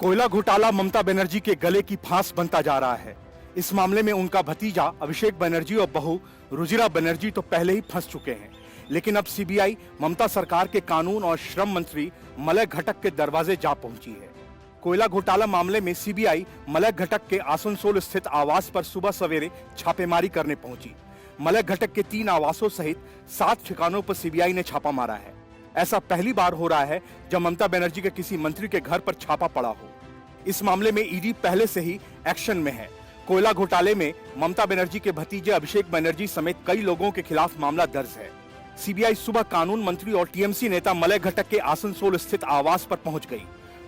कोयला घोटाला ममता बनर्जी के गले की फांस बनता जा रहा है। इस मामले में उनका भतीजा अभिषेक बनर्जी और बहू रुजिरा बनर्जी तो पहले ही फंस चुके हैं, लेकिन अब सीबीआई ममता सरकार के कानून और श्रम मंत्री मलय घटक के दरवाजे जा पहुंची है। कोयला घोटाला मामले में सीबीआई मलय घटक के आसनसोल स्थित आवास पर सुबह सवेरे छापेमारी करने पहुंची। मलय घटक के 3 आवासों सहित 7 ठिकानों पर सीबीआई ने छापा मारा है। ऐसा पहली बार हो रहा है जब ममता बनर्जी के किसी मंत्री के घर पर छापा पड़ा हो। इस मामले में ईडी पहले से ही एक्शन में है। कोयला घोटाले में ममता बनर्जी के भतीजे अभिषेक बनर्जी समेत कई लोगों के खिलाफ मामला दर्ज है। सीबीआई सुबह कानून मंत्री और टीएमसी नेता मलय घटक के आसनसोल स्थित आवास पर पहुंच गई।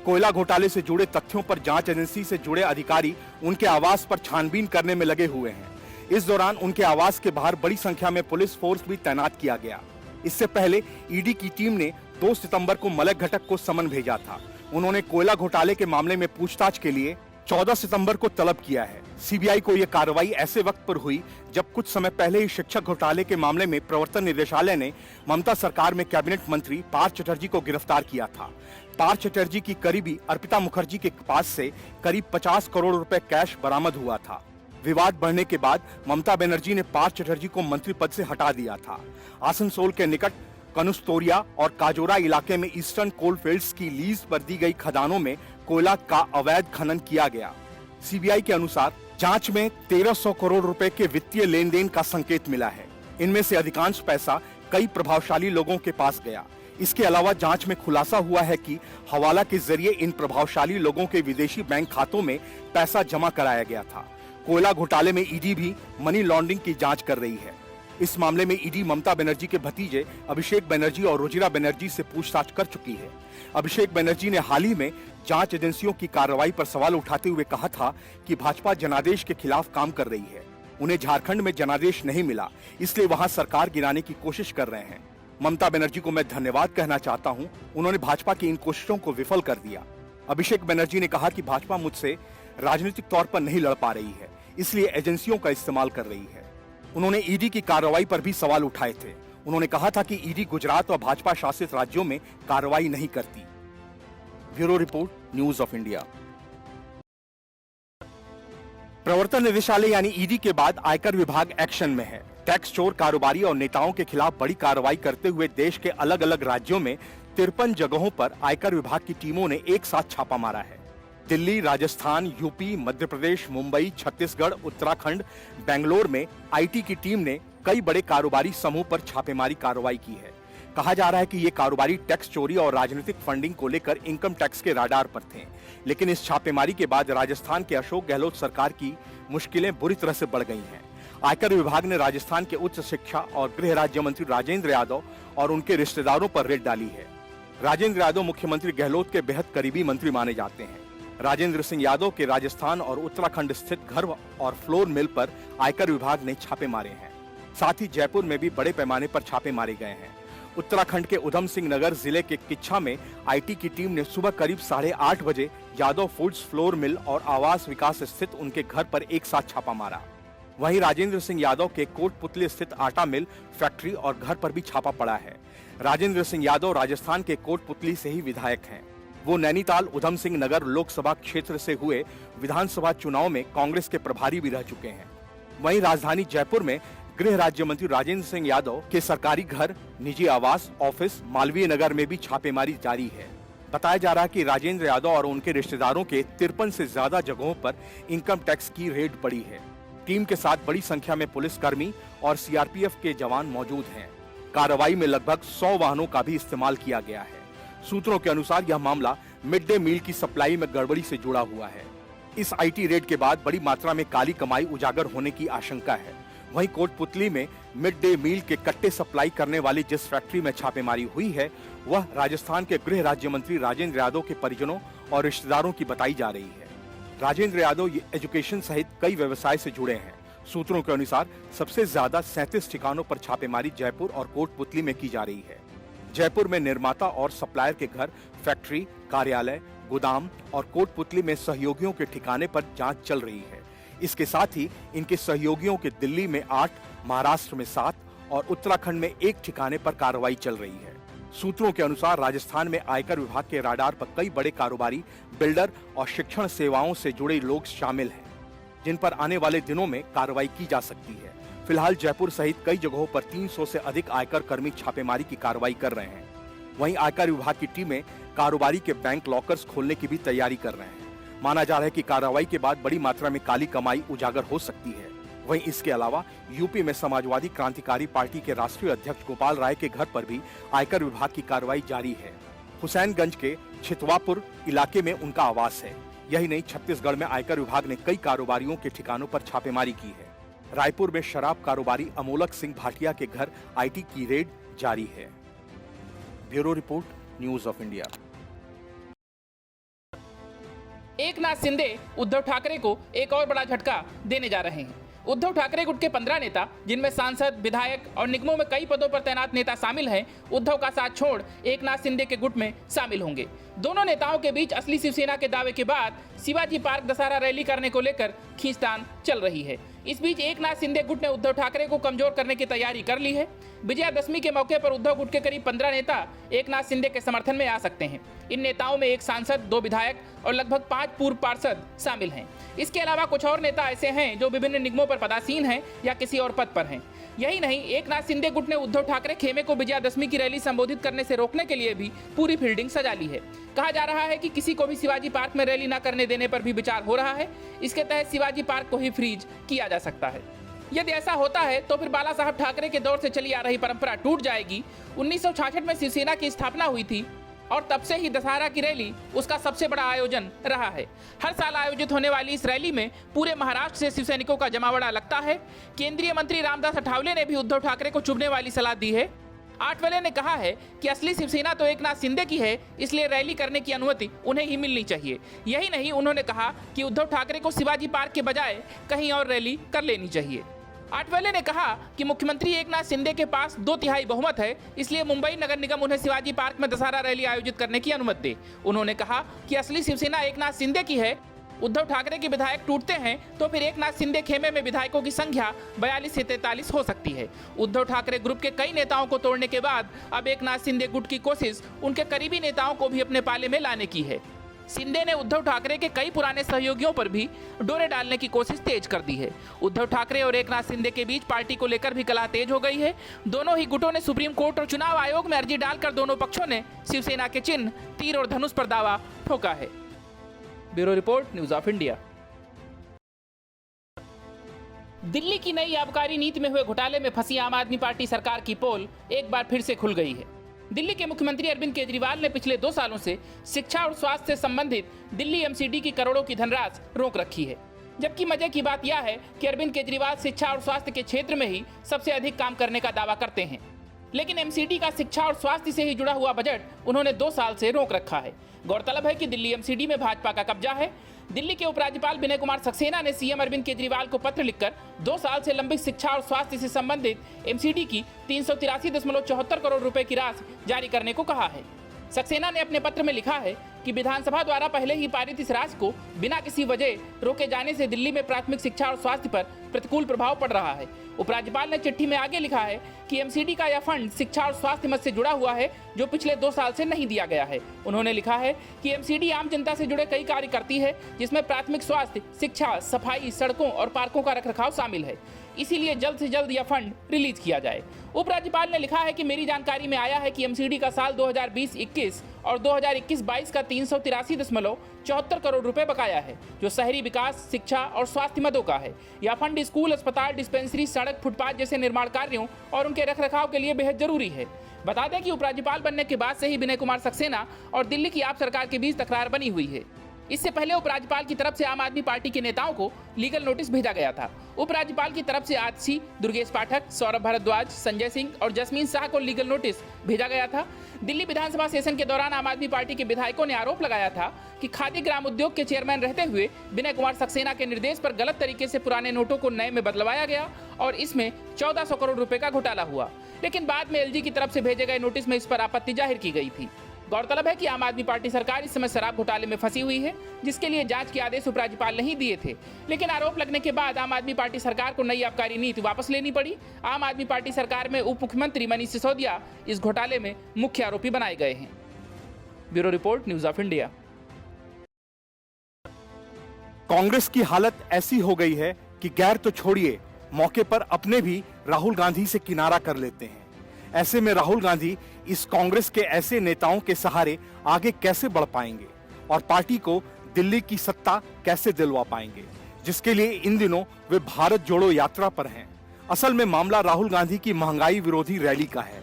कोयला घोटाले से जुड़े तथ्यों पर जांच एजेंसी से जुड़े अधिकारी उनके आवास पर छानबीन करने में लगे हुए हैं। इस दौरान उनके आवास के बाहर बड़ी संख्या में पुलिस फोर्स भी तैनात किया गया। इससे पहले ईडी की टीम ने 2 सितंबर को मलय घटक को समन भेजा था। उन्होंने कोयला घोटाले के मामले में पूछताछ के लिए 14 सितंबर को तलब किया है। सीबीआई को यह कार्रवाई ऐसे वक्त पर हुई जब कुछ समय पहले ही शिक्षक घोटाले के मामले में प्रवर्तन निदेशालय ने ममता सरकार में कैबिनेट मंत्री पार्थ चटर्जी को गिरफ्तार किया था। पार्थ चटर्जी की करीबी अर्पिता मुखर्जी के पास से करीब 50 करोड़ रुपए कैश बरामद हुआ था। विवाद बढ़ने के बाद ममता बनर्जी ने पार्थ चटर्जी को मंत्री पद से हटा दिया था। आसनसोल के निकट कनुस्तोरिया और काजोरा इलाके में ईस्टर्न कोलफील्ड्स की लीज पर दी गई खदानों में कोयला का अवैध खनन किया गया। सीबीआई के अनुसार जांच में 1300 करोड़ रुपए के वित्तीय लेन देन का संकेत मिला है। इनमें से अधिकांश पैसा कई प्रभावशाली लोगों के पास गया। इसके अलावा जांच में खुलासा हुआ है कि हवाला के जरिए इन प्रभावशाली लोगों के विदेशी बैंक खातों में पैसा जमा कराया गया था। कोयला घोटाले में ईडी भी मनी लॉन्ड्रिंग की जांच कर रही है। इस मामले में ईडी ममता बनर्जी के भतीजे अभिषेक बनर्जी और रुजिरा बनर्जी से पूछताछ कर चुकी है। अभिषेक बनर्जी ने हाल ही में जांच एजेंसियों की कार्रवाई पर सवाल उठाते हुए कहा था कि भाजपा जनादेश के खिलाफ काम कर रही है। उन्हें झारखंड में जनादेश नहीं मिला, इसलिए वहां सरकार गिराने की कोशिश कर रहे हैं। ममता बनर्जी को मैं धन्यवाद कहना चाहता हूं, उन्होंने भाजपा की इन कोशिशों को विफल कर दिया। अभिषेक बनर्जी ने कहा कि भाजपा मुझसे राजनीतिक तौर पर नहीं लड़ पा रही है, इसलिए एजेंसियों का इस्तेमाल कर रही है। उन्होंने ईडी की कार्रवाई पर भी सवाल उठाए थे। उन्होंने कहा था कि ईडी गुजरात और भाजपा शासित राज्यों में कार्रवाई नहीं करती। Bureau report, news of India. प्रवर्तन निदेशालय यानी ईडी के बाद आयकर विभाग एक्शन में है। टैक्स चोर कारोबारी और नेताओं के खिलाफ बड़ी कार्रवाई करते हुए देश के अलग अलग राज्यों में 53 जगहों पर आयकर विभाग की टीमों ने एक साथ छापा मारा है। दिल्ली, राजस्थान, यूपी, मध्य प्रदेश, मुंबई, छत्तीसगढ़, उत्तराखंड, बेंगलोर में आईटी की टीम ने कई बड़े कारोबारी समूह पर छापेमारी कार्रवाई की है। कहा जा रहा है कि ये कारोबारी टैक्स चोरी और राजनीतिक फंडिंग को लेकर इनकम टैक्स के राडार पर थे, लेकिन इस छापेमारी के बाद राजस्थान के अशोक गहलोत सरकार की मुश्किलें बुरी तरह से बढ़ गई हैं। आयकर विभाग ने राजस्थान के उच्च शिक्षा और गृह राज्य मंत्री राजेंद्र यादव और उनके रिश्तेदारों पर रेड डाली है। राजेंद्र यादव मुख्यमंत्री गहलोत के बेहद करीबी मंत्री माने जाते हैं। राजेंद्र सिंह यादव के राजस्थान और उत्तराखंड स्थित घर और फ्लोर मिल पर आयकर विभाग ने छापे मारे हैं। साथ ही जयपुर में भी बड़े पैमाने पर छापे मारे गए हैं। उत्तराखंड के उधम सिंह नगर जिले के किच्छा में आईटी की टीम ने सुबह करीब 8:30 बजे यादव फूड्स फ्लोर मिल और आवास विकास स्थित उनके घर पर एक साथ छापा मारा। वहीं राजेंद्र सिंह यादव के कोटपुतली स्थित आटा मिल, फैक्ट्री और घर पर भी छापा पड़ा है। राजेंद्र सिंह यादव राजस्थान के कोटपुतली से ही विधायक हैं। वो नैनीताल उधम सिंह नगर लोकसभा क्षेत्र से हुए विधानसभा चुनाव में कांग्रेस के प्रभारी भी रह चुके हैं। वहीं राजधानी जयपुर में गृह राज्य मंत्री राजेंद्र सिंह यादव के सरकारी घर, निजी आवास, ऑफिस, मालवीय नगर में भी छापेमारी जारी है। बताया जा रहा है कि राजेंद्र यादव और उनके रिश्तेदारों के 53 से ज्यादा जगहों पर इनकम टैक्स की रेड पड़ी है। टीम के साथ बड़ी संख्या में पुलिसकर्मी और सीआरपीएफ के जवान मौजूद हैं। कार्रवाई में लगभग 100 वाहनों का भी इस्तेमाल किया गया है। सूत्रों के अनुसार यह मामला मिड डे मील की सप्लाई में गड़बड़ी से जुड़ा हुआ है। इस आईटी रेड के बाद बड़ी मात्रा में काली कमाई उजागर होने की आशंका है। वहीं कोटपुतली में मिड डे मील के कट्टे सप्लाई करने वाली जिस फैक्ट्री में छापेमारी हुई है, वह राजस्थान के गृह राज्य मंत्री राजेंद्र यादव के परिजनों और रिश्तेदारों की बताई जा रही है। राजेंद्र यादव एजुकेशन सहित कई व्यवसाय से जुड़े हैं। सूत्रों के अनुसार सबसे ज्यादा 37 ठिकानों पर छापेमारी जयपुर और कोटपुतली में की जा रही है। जयपुर में निर्माता और सप्लायर के घर, फैक्ट्री, कार्यालय, गोदाम और कोटपुतली में सहयोगियों के ठिकाने पर जांच चल रही है। इसके साथ ही इनके सहयोगियों के दिल्ली में 8, महाराष्ट्र में 7 और उत्तराखंड में 1 ठिकाने पर कार्रवाई चल रही है। सूत्रों के अनुसार राजस्थान में आयकर विभाग के राडार पर कई बड़े कारोबारी, बिल्डर और शिक्षण सेवाओं से जुड़े लोग शामिल हैं, जिन पर आने वाले दिनों में कार्रवाई की जा सकती है। फिलहाल जयपुर सहित कई जगहों पर 300 से अधिक आयकर कर्मी छापेमारी की कार्रवाई कर रहे हैं। वहीं आयकर विभाग की टीमें कारोबारी के बैंक लॉकर्स खोलने की भी तैयारी कर रहे हैं। माना जा रहा है कि कार्रवाई के बाद बड़ी मात्रा में काली कमाई उजागर हो सकती है। वहीं इसके अलावा यूपी में समाजवादी क्रांतिकारी पार्टी के राष्ट्रीय अध्यक्ष गोपाल राय के घर पर भी आयकर विभाग की कार्रवाई जारी है। हुसैनगंज के छितवापुर इलाके में उनका आवास है। यही नहीं, छत्तीसगढ़ में आयकर विभाग ने कई कारोबारियों के ठिकानों पर छापेमारी की है। रायपुर में शराब कारोबारी अमोलक सिंह भाटिया के घर आईटी की रेड जारी है। Bureau report, news of India. Eknath Shinde Uddhav Thackeray को एक और बड़ा झटका देने जा रहे हैं। उद्धव ठाकरे गुट के 15 नेता, जिनमें सांसद, विधायक और निगमों में कई पदों पर तैनात नेता शामिल हैं, उद्धव का साथ छोड़ एकनाथ शिंदे के गुट में शामिल होंगे। दोनों नेताओं के बीच असली शिवसेना के दावे के बाद शिवाजी पार्क दशहरा रैली करने को लेकर खींचतान चल रही है। इस बीच एकनाथ शिंदे गुट ने उद्धव ठाकरे को कमजोर करने की तैयारी कर ली है। विजयादशमी के मौके पर उद्धव गुट के करीब 15 नेता एकनाथ शिंदे के समर्थन में आ सकते हैं। इन नेताओं में एक सांसद, 2 विधायक और लगभग 5 पूर्व पार्षद शामिल हैं। इसके अलावा कुछ और नेता ऐसे हैं जो विभिन्न निगमों पर पदासीन हैं या किसी और पद पर हैं। यही नहीं, एकनाथ शिंदे गुट ने उद्धव ठाकरे खेमे को विजयादशमी की रैली संबोधित करने से रोकने के लिए भी पूरी फील्डिंग सजा ली है। कहा जा रहा है कि किसी को भी शिवाजी पार्क में रैली न करने देने पर भी विचार हो रहा है। इसके तहत शिवाजी पार्क को ही फ्रीज किया जा सकता है। यदि ऐसा होता है तो फिर बाला साहब ठाकरे के दौर से चली आ रही परंपरा टूट जाएगी। 1966 में शिवसेना की स्थापना हुई थी और तब से ही दशहरा की रैली उसका सबसे बड़ा आयोजन रहा है। हर साल आयोजित होने वाली इस रैली में पूरे महाराष्ट्र से शिव सैनिकों का जमावड़ा लगता है। केंद्रीय मंत्री रामदास अठावले ने भी उद्धव ठाकरे को चुभने वाली सलाह दी है। आठवले ने कहा है कि असली शिवसेना तो एकनाथ शिंदे की है, इसलिए रैली करने की अनुमति उन्हें ही मिलनी चाहिए। यही नहीं, उन्होंने कहा कि उद्धव ठाकरे को शिवाजी पार्क के बजाय कहीं और रैली कर लेनी चाहिए। आठवले ने कहा कि मुख्यमंत्री एकनाथ शिंदे के पास 2/3 बहुमत है, इसलिए मुंबई नगर निगम उन्हें शिवाजी पार्क में दशहरा रैली आयोजित करने की अनुमति दे। उन्होंने कहा कि असली शिवसेना एकनाथ शिंदे की है। उद्धव ठाकरे के विधायक टूटते हैं तो फिर एकनाथ शिंदे खेमे में विधायकों की संख्या 42 से 43 हो सकती है। उद्धव ठाकरे ग्रुप के कई नेताओं को तोड़ने के बाद अब एकनाथ शिंदे गुट की कोशिश उनके करीबी नेताओं को भी अपने पाले में लाने की है। शिंदे ने उद्धव ठाकरे के कई पुराने सहयोगियों पर भी डोरे डालने की कोशिश तेज कर दी है। उद्धव ठाकरे और एकनाथ शिंदे के बीच पार्टी को लेकर भी कलह तेज हो गई है। दोनों ही गुटों ने सुप्रीम कोर्ट और चुनाव आयोग में अर्जी डालकर दोनों पक्षों ने शिवसेना के चिन्ह, तीर और धनुष पर दावा ठोका है। Bureau report, news of India. Delhi की नई आबकारी नीति में हुए घोटाले में फंसी आम आदमी पार्टी सरकार की पोल एक बार फिर से खुल गई है। दिल्ली के मुख्यमंत्री अरविंद केजरीवाल ने पिछले 2 सालों से शिक्षा और स्वास्थ्य से संबंधित दिल्ली एमसीडी की करोड़ों की धनराशि रोक रखी है। जबकि मजे की बात यह है कि अरविंद केजरीवाल शिक्षा और स्वास्थ्य के क्षेत्र में ही सबसे अधिक काम करने का दावा करते हैं, लेकिन एमसीडी का शिक्षा और स्वास्थ्य से ही जुड़ा हुआ बजट उन्होंने 2 साल से रोक रखा है। गौरतलब है कि दिल्ली एमसीडी में भाजपा का कब्जा है। दिल्ली के उपराज्यपाल विनय कुमार सक्सेना ने सीएम अरविंद केजरीवाल को पत्र लिखकर 2 साल से लंबित शिक्षा और स्वास्थ्य से संबंधित एमसीडी की 383.74 करोड़ रुपए की राशि जारी करने को कहा है। सक्सेना ने अपने पत्र में लिखा है कि विधानसभा द्वारा पहले ही पारित इस राशि को बिना किसी वजह रोके जाने से दिल्ली में प्राथमिक शिक्षा और स्वास्थ्य पर प्रतिकूल प्रभाव पड़ रहा है। उपराज्यपाल ने चिट्ठी में आगे लिखा है कि एमसीडी का यह फंड शिक्षा और स्वास्थ्य मद से जुड़ा हुआ है, जो पिछले 2 साल से नहीं दिया गया है। उन्होंने लिखा है कि एमसीडी आम जनता से जुड़े कई कार्य करती है, जिसमें प्राथमिक स्वास्थ्य, शिक्षा, सफाई, सड़कों और पार्कों का रखरखाव शामिल है। इसीलिए जल्द से जल्द यह फंड रिलीज किया जाए। उपराज्यपाल ने लिखा है कि मेरी जानकारी में आया है कि एमसीडी का साल 2020-21 और 2021-22 का 383.74 करोड़ रुपए बकाया है, जो शहरी विकास, शिक्षा और स्वास्थ्य मदों का है। यह फंड स्कूल, अस्पताल, डिस्पेंसरी, सड़क, फुटपाथ जैसे निर्माण कार्यों और उनके रखरखाव के लिए बेहद जरूरी है। बता दें कि उपराज्यपाल बनने के बाद से ही विनय कुमार सक्सेना और दिल्ली की आप सरकार के बीच तकरार बनी हुई है। इससे पहले उपराज्यपाल की तरफ से आम आदमी पार्टी के नेताओं को लीगल नोटिस भेजा गया था। उपराज्यपाल की तरफ से आतिशी, दुर्गेश पाठक, सौरभ भारद्वाज, संजय सिंह और जसमीन शाह को लीगल नोटिस भेजा गया था। दिल्ली विधानसभा सेशन के दौरान आम आदमी पार्टी के विधायकों ने आरोप लगाया था कि खादी ग्राम उद्योग के चेयरमैन रहते हुए विनय कुमार सक्सेना के निर्देश पर गलत तरीके से पुराने नोटों को नए में बदलवाया गया और इसमें 1400 करोड़ रुपए का घोटाला हुआ। लेकिन बाद में एलजी की तरफ से भेजे गए नोटिस में इस पर आपत्ति जाहिर की गई थी। गौरतलब है कि आम आदमी पार्टी सरकार इस समय शराब घोटाले में फंसी हुई है, जिसके लिए जांच के आदेश उपराज्यपाल नहीं दिए थे। लेकिन आरोप लगने के बाद आम आदमी पार्टी सरकार को नई आबकारी नीति वापस लेनी पड़ी। आम आदमी पार्टी सरकार में उप मुख्यमंत्री मनीष सिसोदिया इस घोटाले में मुख्य आरोपी बनाए गए हैं। Bureau report, news of India. Congress की हालत ऐसी हो गई है कि गैर तो छोड़िए, मौके पर अपने भी राहुल गांधी से किनारा कर लेते हैं। ऐसे में राहुल गांधी इस कांग्रेस के ऐसे नेताओं के सहारे आगे कैसे बढ़ पाएंगे और पार्टी को दिल्ली की सत्ता कैसे दिलवा पाएंगे, जिसके लिए इन दिनों वे भारत जोड़ो यात्रा पर हैं। असल में मामला राहुल गांधी की महंगाई विरोधी रैली का है।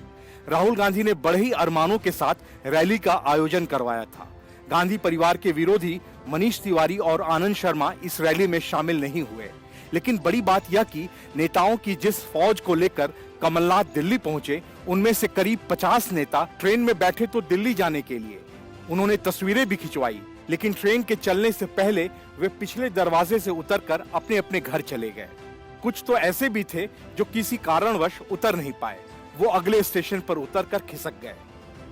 राहुल गांधी ने बड़े ही अरमानों के साथ रैली का आयोजन करवाया था। गांधी परिवार के विरोधी मनीष तिवारी और आनंद शर्मा इस रैली में शामिल नहीं हुए। लेकिन बड़ी बात यह कि नेताओं की जिस फौज को लेकर कमलनाथ दिल्ली पहुंचे, उनमें से करीब 50 नेता ट्रेन में बैठे तो दिल्ली जाने के लिए। उन्होंने तस्वीरें भी खिंचवाई, लेकिन ट्रेन के चलने से पहले वे पिछले दरवाजे से उतरकर अपने अपने घर चले गए। कुछ तो ऐसे भी थे जो किसी कारणवश उतर नहीं पाए। वो अगले स्टेशन पर उतरकर खिसक गए।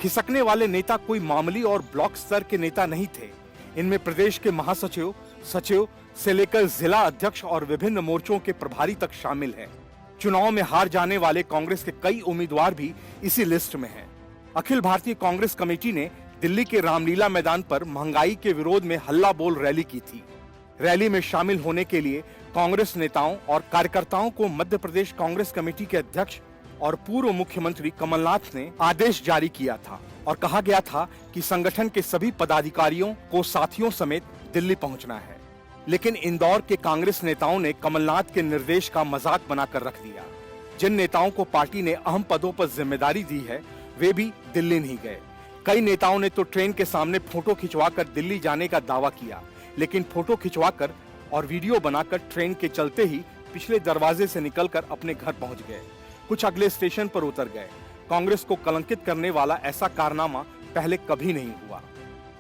खिसकने वाले नेता कोई मामूली और ब्लॉक स्तर के नेता नहीं थे। इनमें प्रदेश के महासचिव, सचिव से लेकर जिला अध्यक्ष और विभिन्न मोर्चों के प्रभारी तक शामिल हैं। चुनाव में हार जाने वाले कांग्रेस के कई उम्मीदवार भी इसी लिस्ट में हैं। अखिल भारतीय कांग्रेस कमेटी ने दिल्ली के रामलीला मैदान पर महंगाई के विरोध में हल्ला बोल रैली की थी। रैली में शामिल होने के लिए कांग्रेस नेताओं और कार्यकर्ताओं को मध्य प्रदेश कांग्रेस कमेटी के अध्यक्ष और पूर्व मुख्यमंत्री कमलनाथ ने आदेश जारी किया था और कहा गया था कि संगठन के सभी पदाधिकारियों को साथियों समेत दिल्ली पहुंचना है। लेकिन इंदौर के कांग्रेस नेताओं ने कमलनाथ के निर्देश का मजाक बनाकर रख दिया। जिन नेताओं को पार्टी ने अहम पदों पर जिम्मेदारी दी है, वे भी दिल्ली नहीं गए। कई नेताओं ने तो ट्रेन के सामने फोटो खिंचवाकर दिल्ली जाने का दावा किया, लेकिन फोटो खिंचवाकर और वीडियो बनाकर ट्रेन के चलते ही पिछले दरवाजे से निकलकर अपने घर पहुंच गए। कुछ अगले स्टेशन पर उतर गए। कांग्रेस को कलंकित करने वाला ऐसा कारनामा पहले कभी नहीं हुआ।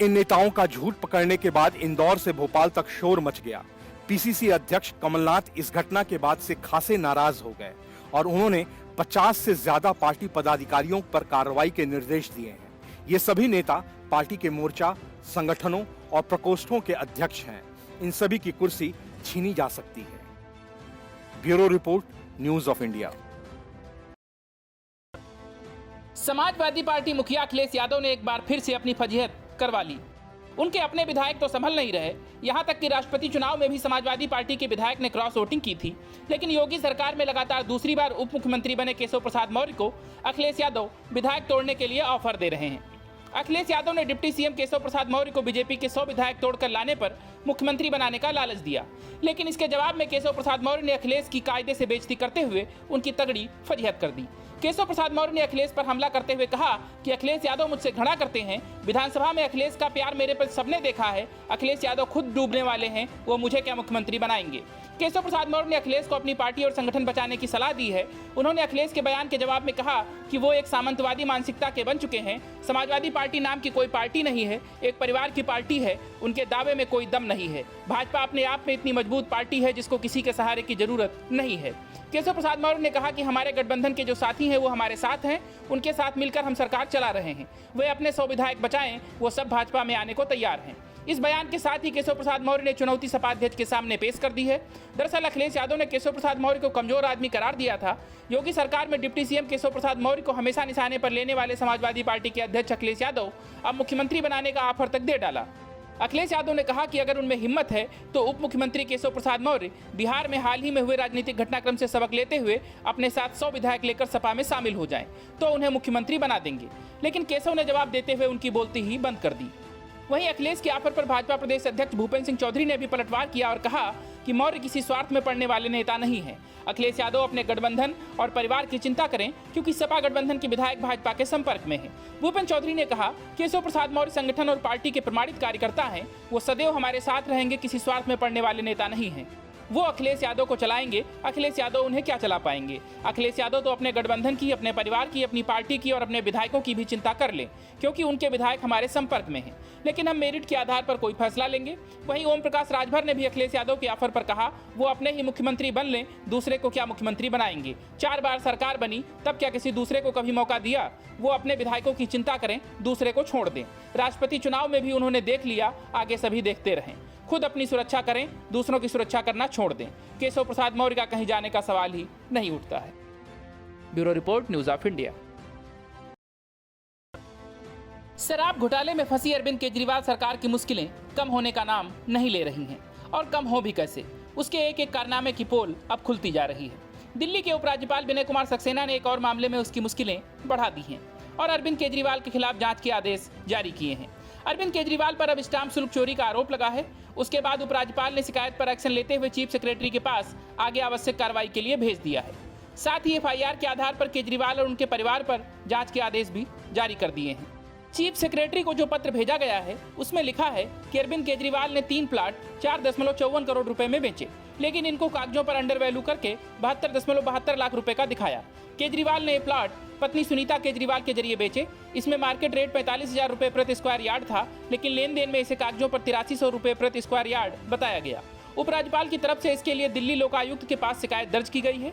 इन नेताओं का झूठ पकड़ने के बाद इंदौर से भोपाल तक शोर मच गया। पीसीसी अध्यक्ष कमलनाथ इस घटना के बाद से खासे नाराज हो गए और उन्होंने 50 से ज्यादा पार्टी पदाधिकारियों पर कार्रवाई के निर्देश दिए हैं। ये सभी नेता पार्टी के मोर्चा, संगठनों और प्रकोष्ठों के अध्यक्ष हैं। इन सभी की कुर्सी छीनी जा सकती है। Bureau report, news of India. Samajwadi party मुखिया अखिलेश यादव ने एक बार फिर से अपनी फजीहत करवा ली। उनके अपने विधायक तो संभल नहीं रहे। यहां तक कि राष्ट्रपति चुनाव में भी समाजवादी पार्टी के विधायक ने क्रॉस वोटिंग की थी। लेकिन योगी सरकार में लगातार दूसरी बार उप मुख्यमंत्री बने केशव प्रसाद मौर्य को अखिलेश यादव विधायक तोड़ने के लिए ऑफर दे रहे हैं। अखिलेश यादव ने डिप्टी सीएम केशव प्रसाद मौर्य को बीजेपी के 100 विधायक तोड़कर लाने पर मुख्यमंत्री बनाने का लालच दिया। लेकिन इसके जवाब में केशव प्रसाद मौर्य ने अखिलेश की कायदे से बेइज्जती करते हुए उनकी तगड़ी फजीहत कर दी। केशव प्रसाद मौर्य ने अखिलेश पर हमला करते हुए कहा कि अखिलेश यादव मुझसे घृणा करते हैं। विधानसभा में अखिलेश का प्यार मेरे पर सबने देखा है। अखिलेश यादव खुद डूबने वाले हैं, वो मुझे क्या मुख्यमंत्री बनाएंगे। केशव प्रसाद मौर्य ने अखिलेश को अपनी पार्टी और संगठन बचाने की सलाह दी है। उन्होंने अखिलेश के बयान के जवाब में कहा कि वो एक सामंतवादी मानसिकता के बन चुके हैं। समाजवादी पार्टी नाम की कोई पार्टी नहीं है, एक परिवार की पार्टी है। उनके दावे में कोई दम नहीं है। भाजपा अपने आप में इतनी मजबूत पार्टी है जिसको किसी के सहारे की जरूरत नहीं है। केशव प्रसाद मौर्य ने कहा कि हमारे गठबंधन के जो साथी हैं वो हमारे साथ हैं, उनके साथ मिलकर हम सरकार चला रहे हैं। वे अपने 100 विधायक बचाएं, वो सब भाजपा में आने को तैयार हैं। इस बयान के साथ ही केशव प्रसाद मौर्य ने चुनौती सपा अध्यक्ष के सामने पेश कर दी है। दरअसल अखिलेश यादव ने केशव प्रसाद मौर्य को कमजोर आदमी करार दिया था। योगी सरकार में डिप्टी सीएम केशव प्रसाद मौर्य को हमेशा निशाने पर लेने वाले समाजवादी पार्टी के अध्यक्ष अखिलेश यादव अब मुख्यमंत्री बनाने का ऑफर तक दे डाला। अखिलेश यादव ने कहा कि अगर उनमें हिम्मत है तो उप मुख्यमंत्री केशव प्रसाद मौर्य बिहार में हाल ही में हुए राजनीतिक घटनाक्रम से सबक लेते हुए अपने साथ 100 विधायक लेकर सपा में शामिल हो जाएं, तो उन्हें मुख्यमंत्री बना देंगे। लेकिन केशव ने जवाब देते हुए उनकी बोलती ही बंद कर दी। वहीं अखिलेश के ऑफर पर भाजपा प्रदेश अध्यक्ष भूपेंद्र सिंह चौधरी ने भी पलटवार किया और कहा कि मौर्य किसी स्वार्थ में पड़ने वाले नेता नहीं है। अखिलेश यादव अपने गठबंधन और परिवार की चिंता करें, क्योंकि सपा गठबंधन के विधायक भाजपा के संपर्क में है। भूपेंद्र चौधरी ने कहा, केशव प्रसाद मौर्य संगठन और पार्टी के प्रमाणित कार्यकर्ता हैं, वो सदैव हमारे साथ रहेंगे, किसी स्वार्थ में पड़ने वाले नेता नहीं है। वो अखिलेश यादव को चलाएंगे, अखिलेश यादव उन्हें क्या चला पाएंगे। अखिलेश यादव तो अपने गठबंधन की, अपने परिवार की, अपनी पार्टी की और अपने विधायकों की भी चिंता कर लें, क्योंकि उनके विधायक हमारे संपर्क में हैं। लेकिन हम मेरिट के आधार पर कोई फैसला लेंगे। वहीं ओम प्रकाश राजभर ने भी अखिलेश यादव के ऑफर पर कहा वो अपने ही मुख्यमंत्री बन लें, दूसरे को क्या मुख्यमंत्री बनाएंगे। 4 बार सरकार बनी, तब क्या किसी दूसरे को कभी मौका दिया। वो अपने विधायकों की चिंता करें, दूसरे को छोड़ दें। राष्ट्रपति चुनाव में भी उन्होंने देख लिया, आगे सभी देखते रहें। खुद अपनी सुरक्षा करें, दूसरों की सुरक्षा करना छोड़ दें। केशव प्रसाद मौर्य का कहीं जाने का सवाल ही नहीं उठता है। Bureau report, news of India. शराब घोटाले में फंसी अरविंद केजरीवाल सरकार की मुश्किलें कम होने का नाम नहीं ले रही हैं, और कम हो भी कैसे। उसके एक एक कारनामे की पोल अब खुलती जा रही है। दिल्ली के उपराज्यपाल विनय कुमार सक्सेना ने एक और मामले में उसकी मुश्किलें बढ़ा दी हैं और अरविंद केजरीवाल के खिलाफ जांच के आदेश जारी किए हैं। अरविंद केजरीवाल पर अब स्टाम्प शुल्क चोरी का आरोप लगा है। उसके बाद उपराज्यपाल ने शिकायत पर एक्शन लेते हुए चीफ सेक्रेटरी के पास आगे आवश्यक कार्रवाई के लिए भेज दिया है। साथ ही एफआईआर के आधार पर केजरीवाल और उनके परिवार पर जांच के आदेश भी जारी कर दिए हैं। चीफ सेक्रेटरी को जो पत्र भेजा गया है उसमें लिखा है कि अरविंद केजरीवाल ने 3 प्लाट 4.54 करोड़ रुपए में बेचे, लेकिन इनको कागजों पर अंडर वैल्यू करके 72.72 लाख रुपए का दिखाया। केजरीवाल ने ये प्लाट पत्नी सुनीता केजरीवाल के जरिए बेचे। इसमें मार्केट रेट 45,000 रुपए प्रति स्क्वायर यार्ड था, लेकिन लेन देन में इसे कागजों पर 8300 रुपए प्रति स्क्वायर यार्ड बताया गया। उपराज्यपाल की तरफ से इसके लिए दिल्ली लोकायुक्त के पास शिकायत दर्ज की गई है।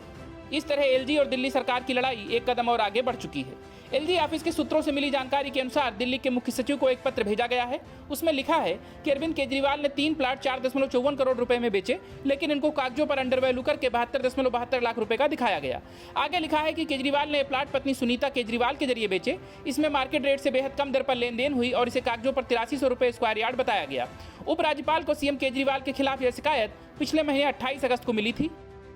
इस तरह एलजी और दिल्ली सरकार की लड़ाई एक कदम और आगे बढ़ चुकी है। एलजी ऑफिस के सूत्रों से मिली जानकारी के अनुसार दिल्ली के मुख्य सचिव को एक पत्र भेजा गया है। उसमें लिखा है कि अरविंद केजरीवाल ने 3 प्लाट 4.54 करोड़ रुपए में बेचे, लेकिन इनको कागजों पर अंडर वैल्यू करके 72.72 लाख रुपए का दिखाया गया। आगे लिखा है कि केजरीवाल ने प्लाट पत्नी सुनीता केजरीवाल के जरिए बेचे। इसमें मार्केट रेट से बेहद कम दर पर लेन देन हुई और इसे कागजों पर 8300 रुपए स्क्वायर यार्ड बताया गया। उपराज्यपाल को सीएम केजरीवाल के खिलाफ यह शिकायत पिछले महीने 28 अगस्त को मिली थी।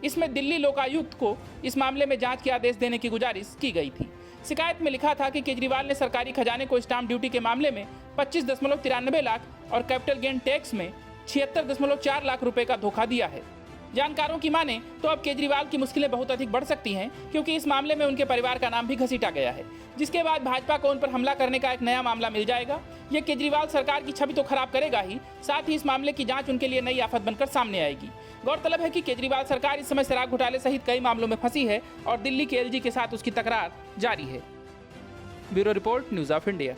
इसमें दिल्ली लोकायुक्त को इस मामले में जांच के आदेश देने की गुजारिश की गई थी। शिकायत में लिखा था कि केजरीवाल ने सरकारी खजाने को स्टाम्प ड्यूटी के मामले में 25.93 लाख और कैपिटल गेन टैक्स में 76.4 लाख रुपए का धोखा दिया है। जानकारों की माने तो अब केजरीवाल की मुश्किलें बहुत अधिक बढ़ सकती हैं, क्योंकि इस मामले में उनके परिवार का नाम भी घसीटा गया है, जिसके बाद भाजपा को उन पर हमला करने का एक नया मामला मिल जाएगा। ये केजरीवाल सरकार की छवि तो खराब करेगा ही, साथ ही इस मामले की जांच उनके लिए नई आफत बनकर सामने आएगी। गौरतलब है कि केजरीवाल सरकार इस समय शराब घोटाले सहित कई मामलों में फंसी है और दिल्ली के एलजी के साथ उसकी तकरार जारी है। Bureau report, news of India.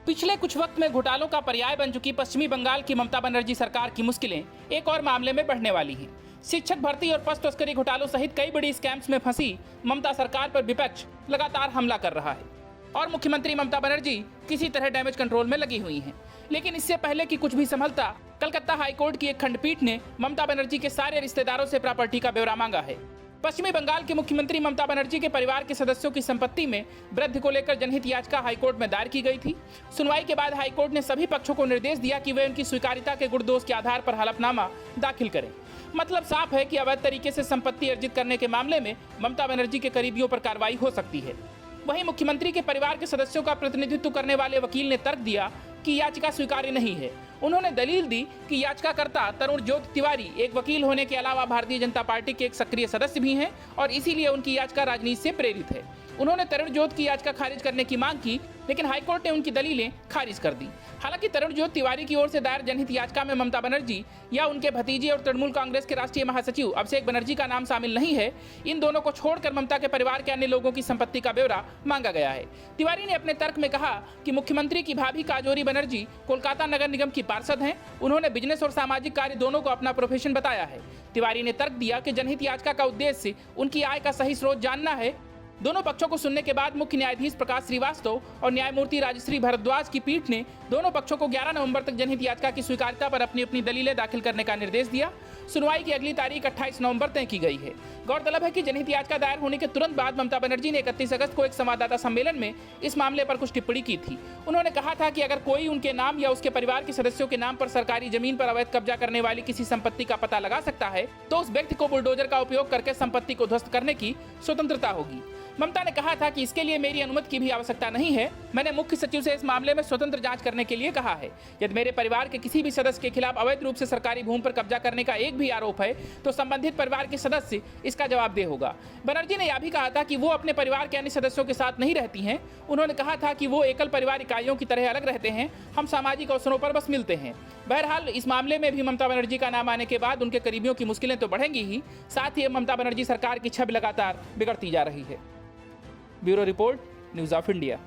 पिछले कुछ वक्त में घोटालों का पर्याय बन चुकी पश्चिमी बंगाल की ममता बनर्जी सरकार की मुश्किलें एक और मामले में बढ़ने वाली हैं। शिक्षक भर्ती और पशु तस्करी घोटालों सहित कई बड़ी स्कैम्स में फंसी ममता सरकार पर विपक्ष लगातार हमला कर रहा है और मुख्यमंत्री ममता बनर्जी किसी तरह डैमेज कंट्रोल में लगी हुई हैं। लेकिन इससे पहले कि कुछ भी संभलता, कलकत्ता हाईकोर्ट की एक खंडपीठ ने ममता बनर्जी के सारे रिश्तेदारों से प्रॉपर्टी का ब्यौरा मांगा है। पश्चिमी बंगाल की मुख्यमंत्री ममता बनर्जी के परिवार के सदस्यों की संपत्ति में वृद्धि को लेकर जनहित याचिका हाईकोर्ट में दायर की गई थी। सुनवाई के बाद हाईकोर्ट ने सभी पक्षों को निर्देश दिया कि वे उनकी स्वीकार्यता के गुण दोष के आधार पर हलफनामा दाखिल करें। मतलब साफ है कि अवैध तरीके से संपत्ति अर्जित करने के मामले में ममता बनर्जी के करीबियों पर कार्रवाई हो सकती है। वहीं मुख्यमंत्री के परिवार के सदस्यों का प्रतिनिधित्व करने वाले वकील ने तर्क दिया कि याचिका स्वीकार्य नहीं है। उन्होंने दलील दी कि याचिकाकर्ता तरुण ज्योति तिवारी एक वकील होने के अलावा भारतीय जनता पार्टी के एक सक्रिय सदस्य भी हैं और इसीलिए उनकी याचिका राजनीति से प्रेरित है। उन्होंने तरुण ज्योति की याचिका खारिज करने की मांग की, लेकिन हाईकोर्ट ने उनकी दलीलें खारिज कर दी। हालांकि तरुण ज्योति तिवारी की ओर से दायर जनहित याचिका में ममता बनर्जी या उनके भतीजे और तृणमूल कांग्रेस के राष्ट्रीय महासचिव अभिषेक बनर्जी का नाम शामिल नहीं है। इन दोनों को छोड़कर ममता के परिवार के अन्य लोगों की संपत्ति का ब्यौरा मांगा गया है। तिवारी ने अपने तर्क में कहा कि मुख्यमंत्री की भाभी काजोरी बनर्जी कोलकाता नगर निगम की पार्षद हैं। उन्होंने बिजनेस और सामाजिक कार्य दोनों को अपना प्रोफेशन बताया है। तिवारी ने तर्क दिया कि जनहित याचिका का उद्देश्य उनकी आय का सही स्रोत जानना है। दोनों पक्षों को सुनने के बाद मुख्य न्यायाधीश प्रकाश श्रीवास्तव और न्यायमूर्ति राजश्री भारद्वाज की पीठ ने दोनों पक्षों को 11 नवंबर तक जनहित याचिका की स्वीकार्यता पर अपनी अपनी दलीलें दाखिल करने का निर्देश दिया। सुनवाई की अगली तारीख 28 नवंबर तय की गई है। गौरतलब है कि जनहित याचिका दायर होने के तुरंत बाद ममता बनर्जी ने 31 अगस्त को एक संवाददाता सम्मेलन में इस मामले पर कुछ टिप्पणी की थी। उन्होंने कहा था कि अगर कोई उनके नाम या उसके परिवार के सदस्यों के नाम पर सरकारी जमीन पर अवैध कब्जा करने वाली किसी संपत्ति का पता लगा सकता है तो उस व्यक्ति को बुलडोजर का उपयोग करके संपत्ति को ध्वस्त करने की स्वतंत्रता होगी। ममता ने कहा था कि इसके लिए मेरी अनुमति की भी आवश्यकता नहीं है। मैंने मुख्य सचिव से इस मामले में स्वतंत्र जांच करने के लिए कहा है। यदि मेरे परिवार के किसी भी सदस्य के खिलाफ अवैध रूप से सरकारी भूमि पर कब्जा करने का एक भी आरोप है तो संबंधित परिवार के सदस्य इसका जवाबदेह होगा। बनर्जी ने यह भी कहा था कि वो अपने परिवार के अन्य सदस्यों के साथ नहीं रहती हैं। उन्होंने कहा था कि वो एकल परिवार इकाइयों की तरह अलग रहते हैं, हम सामाजिक अवसरों पर बस मिलते हैं। बहरहाल इस मामले में भी ममता बनर्जी का नाम आने के बाद उनके करीबियों की मुश्किलें तो बढ़ेंगी ही, साथ ही ममता बनर्जी सरकार की छवि लगातार बिगड़ती जा रही है। Bureau report, news of India.